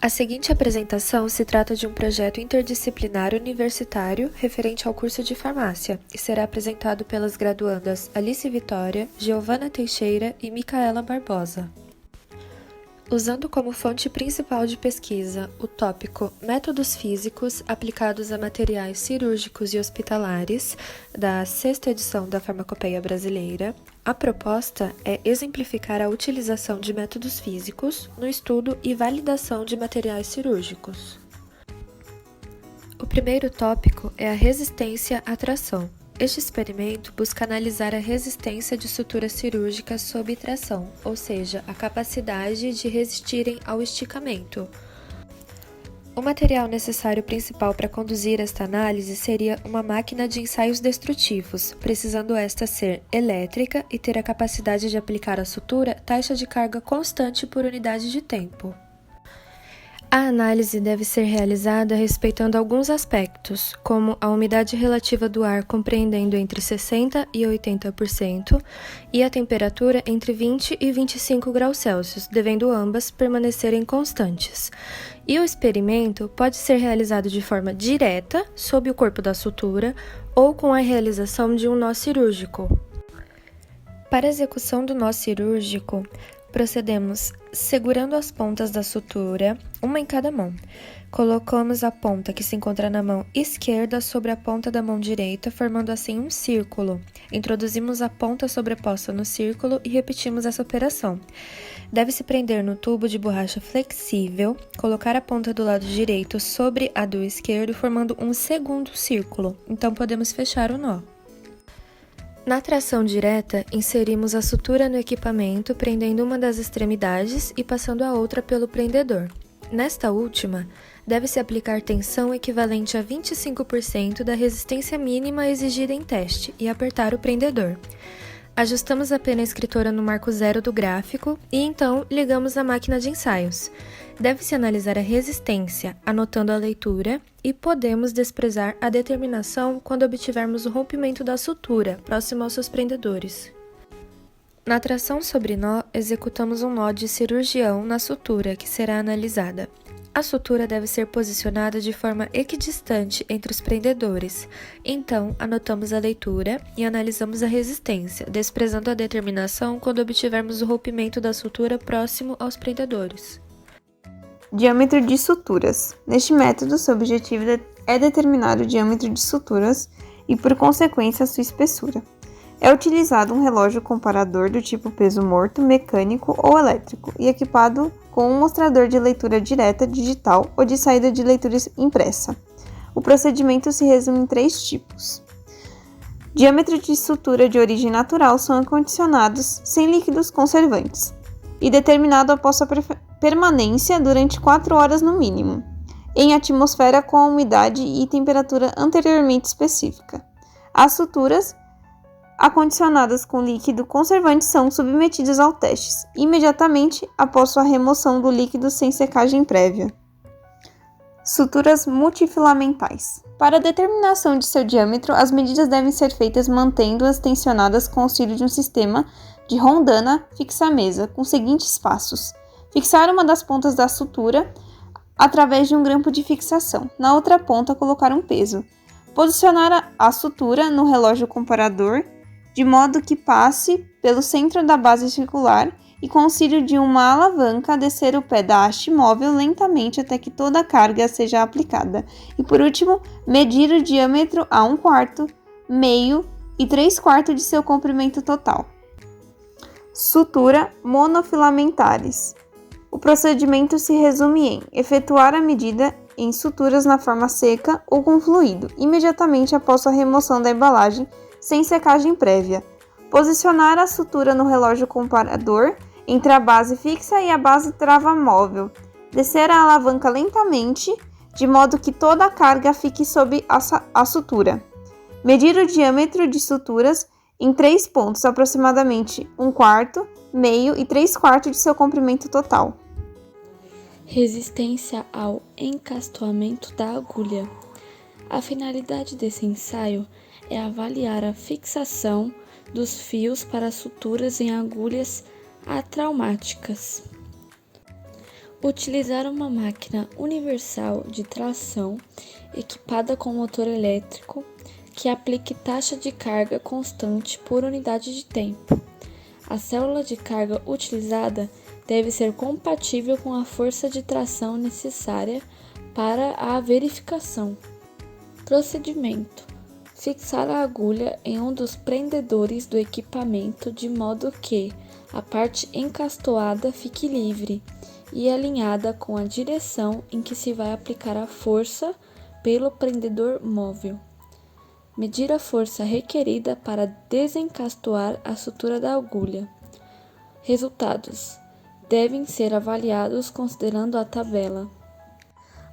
A seguinte apresentação se trata de um projeto interdisciplinar universitário referente ao curso de farmácia e será apresentado pelas graduandas Alice Vitória, Giovana Teixeira e Micaela Barbosa. Usando como fonte principal de pesquisa o tópico Métodos Físicos aplicados a materiais cirúrgicos e hospitalares, da 6ª edição da Farmacopeia Brasileira, a proposta é exemplificar a utilização de métodos físicos no estudo e validação de materiais cirúrgicos. O primeiro tópico é a resistência à tração. Este experimento busca analisar a resistência de suturas cirúrgicas sob tração, ou seja, a capacidade de resistirem ao esticamento. O material necessário principal para conduzir esta análise seria uma máquina de ensaios destrutivos, precisando esta ser elétrica e ter a capacidade de aplicar à sutura taxa de carga constante por unidade de tempo. A análise deve ser realizada respeitando alguns aspectos, como a umidade relativa do ar compreendendo entre 60% e 80% e a temperatura entre 20 e 25 graus Celsius, devendo ambas permanecerem constantes. E o experimento pode ser realizado de forma direta, sob o corpo da sutura, ou com a realização de um nó cirúrgico. Para a execução do nó cirúrgico, procedemos segurando as pontas da sutura, uma em cada mão. Colocamos a ponta que se encontra na mão esquerda sobre a ponta da mão direita, formando assim um círculo. Introduzimos a ponta sobreposta no círculo e repetimos essa operação. Deve-se prender no tubo de borracha flexível, colocar a ponta do lado direito sobre a do esquerdo, formando um segundo círculo. Então podemos fechar o nó. Na tração direta, inserimos a sutura no equipamento, prendendo uma das extremidades e passando a outra pelo prendedor. Nesta última, deve-se aplicar tensão equivalente a 25% da resistência mínima exigida em teste e apertar o prendedor. Ajustamos a pena escritora no marco zero do gráfico e então ligamos a máquina de ensaios. Deve-se analisar a resistência, anotando a leitura, e podemos desprezar a determinação quando obtivermos o rompimento da sutura, próximo aos seus prendedores. Na tração sobre nó, executamos um nó de cirurgião na sutura, que será analisada. A sutura deve ser posicionada de forma equidistante entre os prendedores, então anotamos a leitura e analisamos a resistência, desprezando a determinação quando obtivermos o rompimento da sutura próximo aos prendedores. Diâmetro de suturas. Neste método, seu objetivo é determinar o diâmetro de suturas e, por consequência, a sua espessura. É utilizado um relógio comparador do tipo peso morto, mecânico ou elétrico e equipado com um mostrador de leitura direta digital ou de saída de leitura impressa. O procedimento se resume em 3 tipos. Diâmetro de sutura de origem natural são acondicionados sem líquidos conservantes e determinado após sua permanência durante 4 horas no mínimo, em atmosfera com a umidade e temperatura anteriormente específica. As suturas acondicionadas com líquido conservante são submetidas ao teste imediatamente após sua remoção do líquido sem secagem prévia. Suturas multifilamentais. Para a determinação de seu diâmetro, as medidas devem ser feitas mantendo-as tensionadas com o auxílio de um sistema de rondana fixa-mesa, com os seguintes passos: fixar uma das pontas da sutura através de um grampo de fixação. Na outra ponta, colocar um peso. Posicionar a sutura no relógio comparador, de modo que passe pelo centro da base circular e, com auxílio de uma alavanca, descer o pé da haste móvel lentamente até que toda a carga seja aplicada. E, por último, medir o diâmetro a 1/4, meio e 3/4 de seu comprimento total. Sutura monofilamentares. O procedimento se resume em efetuar a medida em suturas na forma seca ou com fluido, imediatamente após a remoção da embalagem, sem secagem prévia. Posicionar a sutura no relógio comparador entre a base fixa e a base travamóvel. Descer a alavanca lentamente, de modo que toda a carga fique sob a sutura. Medir o diâmetro de suturas em 3 pontos, aproximadamente 1/4, meio e 3/4 de seu comprimento total. Resistência ao encastoamento da agulha. A finalidade desse ensaio é avaliar a fixação dos fios para suturas em agulhas atraumáticas. Utilizar uma máquina universal de tração equipada com motor elétrico que aplique taxa de carga constante por unidade de tempo. A célula de carga utilizada deve ser compatível com a força de tração necessária para a verificação. Procedimento: fixar a agulha em um dos prendedores do equipamento de modo que a parte encastoada fique livre e alinhada com a direção em que se vai aplicar a força pelo prendedor móvel. Medir a força requerida para desencastoar a sutura da agulha. Resultados devem ser avaliados considerando a tabela.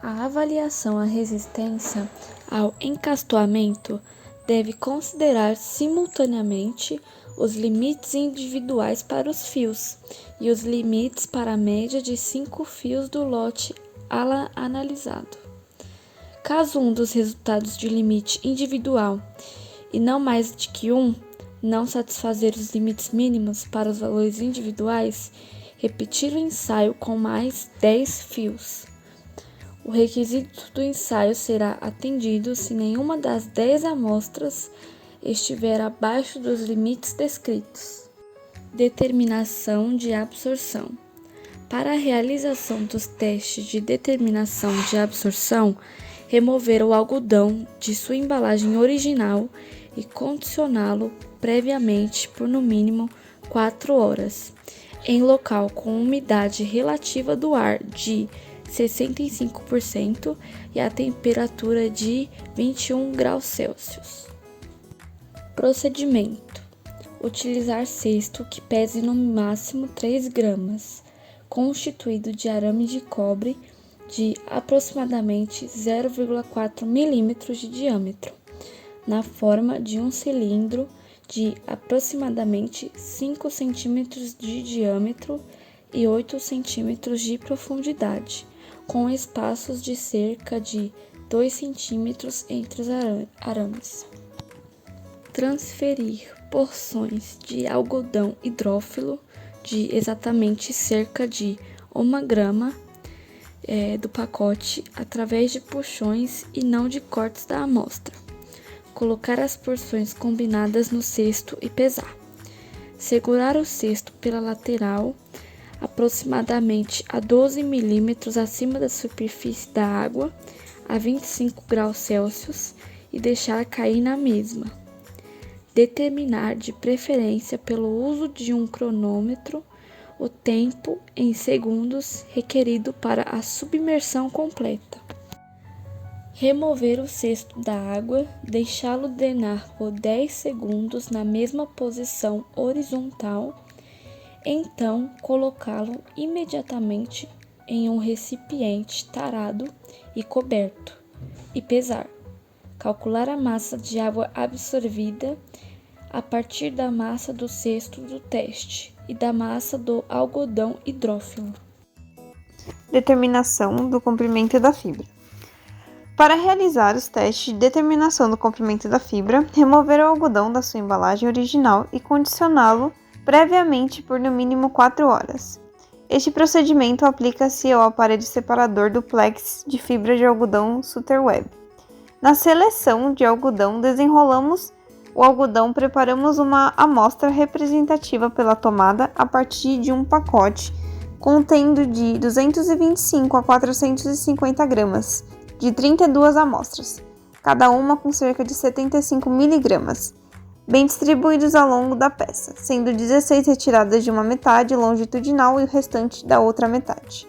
A avaliação à resistência ao encastoamento deve considerar simultaneamente os limites individuais para os fios e os limites para a média de 5 fios do lote analisado. Caso um dos resultados de limite individual, e não mais de que um, não satisfazer os limites mínimos para os valores individuais, repetir o ensaio com mais 10 fios. O requisito do ensaio será atendido se nenhuma das 10 amostras estiver abaixo dos limites descritos. Determinação de absorção. Para a realização dos testes de determinação de absorção, remover o algodão de sua embalagem original e condicioná-lo previamente por no mínimo 4 horas, em local com umidade relativa do ar de 65% e a temperatura de 21 graus Celsius. Procedimento: utilizar cesto que pese no máximo 3 gramas, constituído de arame de cobre de aproximadamente 0,4 milímetros de diâmetro, na forma de um cilindro de aproximadamente 5 centímetros de diâmetro e 8 centímetros de profundidade, com espaços de cerca de 2 centímetros entre os arames. Transferir porções de algodão hidrófilo de exatamente cerca de 1 grama do pacote através de puxões e não de cortes da amostra. Colocar as porções combinadas no cesto e pesar. Segurar o cesto pela lateral, aproximadamente a 12 milímetros acima da superfície da água, a 25 graus Celsius, e deixar cair na mesma. Determinar, de preferência pelo uso de um cronômetro, o tempo em segundos requerido para a submersão completa. Remover o cesto da água, deixá-lo drenar por 10 segundos na mesma posição horizontal, então colocá-lo imediatamente em um recipiente tarado e coberto, e pesar. Calcular a massa de água absorvida a partir da massa do cesto do teste e da massa do algodão hidrófilo. Determinação do comprimento da fibra. Para realizar os testes de determinação do comprimento da fibra, remover o algodão da sua embalagem original e condicioná-lo previamente por no mínimo 4 horas. Este procedimento aplica-se ao aparelho separador duplex de fibra de algodão Suterweb. Na seleção de algodão, desenrolamos o algodão, preparamos uma amostra representativa pela tomada a partir de um pacote contendo de 225 a 450 gramas, de 32 amostras, cada uma com cerca de 75 miligramas, bem distribuídos ao longo da peça, sendo 16 retiradas de uma metade longitudinal e o restante da outra metade.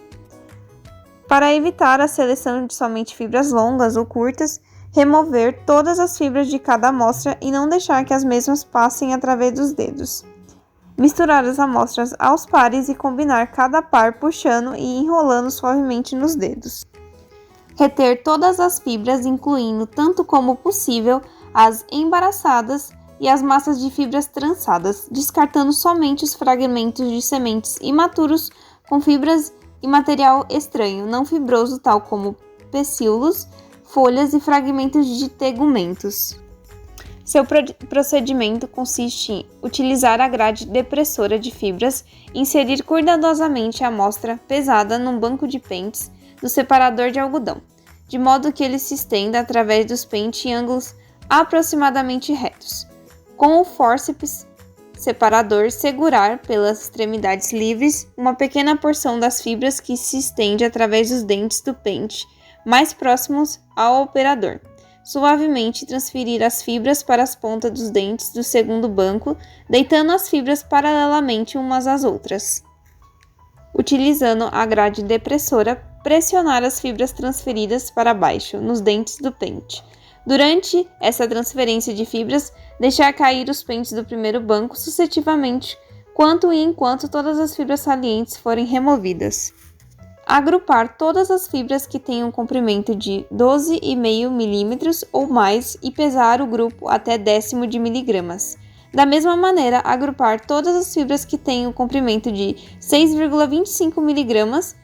Para evitar a seleção de somente fibras longas ou curtas, remover todas as fibras de cada amostra e não deixar que as mesmas passem através dos dedos. Misturar as amostras aos pares e combinar cada par puxando e enrolando suavemente nos dedos. Reter todas as fibras, incluindo, tanto como possível, as embaraçadas e as massas de fibras trançadas, descartando somente os fragmentos de sementes imaturos com fibras e material estranho, não fibroso, tal como pecíolos, folhas e fragmentos de tegumentos. Seu procedimento consiste em utilizar a grade depressora de fibras e inserir cuidadosamente a amostra pesada num banco de pentes do separador de algodão, de modo que ele se estenda através dos pentes em ângulos aproximadamente retos. Com o fórceps separador, segurar pelas extremidades livres uma pequena porção das fibras que se estende através dos dentes do pente mais próximos ao operador. Suavemente transferir as fibras para as pontas dos dentes do segundo banco, deitando as fibras paralelamente umas às outras. Utilizando a grade depressora, pressionar as fibras transferidas para baixo, nos dentes do pente. Durante essa transferência de fibras, deixar cair os pentes do primeiro banco sucessivamente, quanto e enquanto todas as fibras salientes forem removidas. Agrupar todas as fibras que tenham comprimento de 12,5 mm ou mais e pesar o grupo até décimo de miligramas. Da mesma maneira, agrupar todas as fibras que tenham comprimento de 6,25 mg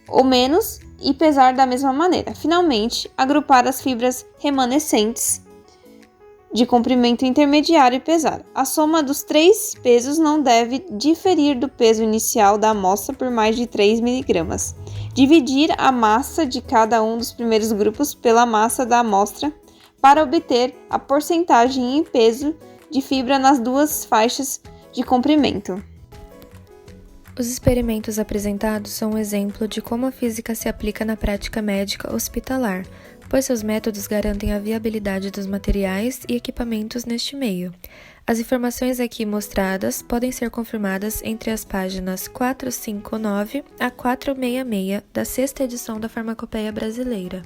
ou menos e pesar da mesma maneira. Finalmente, agrupar as fibras remanescentes de comprimento intermediário e pesar. A soma dos três pesos não deve diferir do peso inicial da amostra por mais de 3 mg. Dividir a massa de cada um dos primeiros grupos pela massa da amostra para obter a porcentagem em peso de fibra nas duas faixas de comprimento. Os experimentos apresentados são um exemplo de como a física se aplica na prática médica hospitalar, pois seus métodos garantem a viabilidade dos materiais e equipamentos neste meio. As informações aqui mostradas podem ser confirmadas entre as páginas 459 a 466 da 6ª edição da Farmacopeia Brasileira.